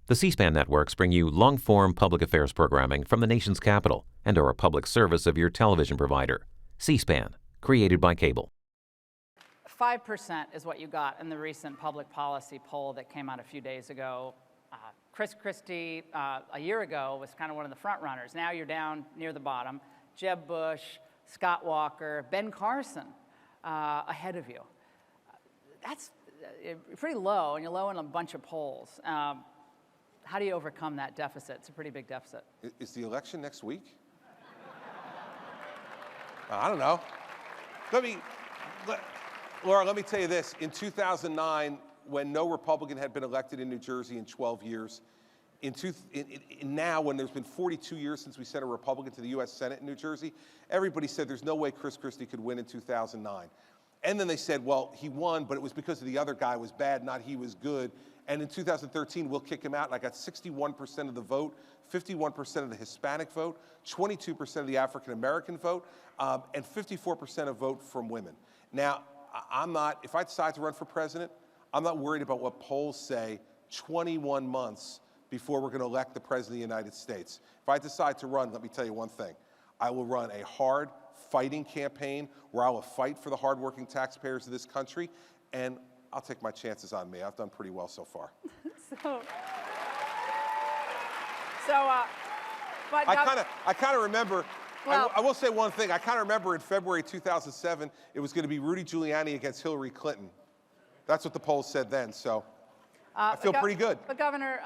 The C-SPAN networks bring you long-form public affairs programming from the nation's capital and are a public service of your television provider. C-SPAN, created by cable. 5% is what you got in the recent public policy poll that came out a few days ago. Christie, a year ago, was kind of one of the front runners. Now you're down near the bottom. Jeb Bush, Scott Walker, Ben Carson ahead of you. That's pretty low, and you're low in a bunch of polls. How do you overcome that deficit? It's a pretty big deficit. Is the election next week? I don't know. Laura, let me tell you this. In 2009, when no Republican had been elected in New Jersey in 12 years, now when there's been 42 years since we sent a Republican to the U.S. Senate in New Jersey, everybody said there's no way Chris Christie could win in 2009. And then they said, well, he won, but it was because of the other guy was bad, not he was good. And in 2013, we'll kick him out. And I got 61% of the vote, 51% of the Hispanic vote, 22% of the African-American vote, and 54% of vote from women. Now, if I decide to run for president, I'm not worried about what polls say 21 months before we're going to elect the president of the United States. If I decide to run, let me tell you one thing. I will run a hard fighting campaign where I will fight for the hardworking taxpayers of this country, and I'll take my chances on me. I've done pretty well so far. But I kind of remember. Well, I will say one thing. I kind of remember in February 2007, it was going to be Rudy Giuliani against Hillary Clinton. That's what the polls said then. So I feel pretty good. But Governor,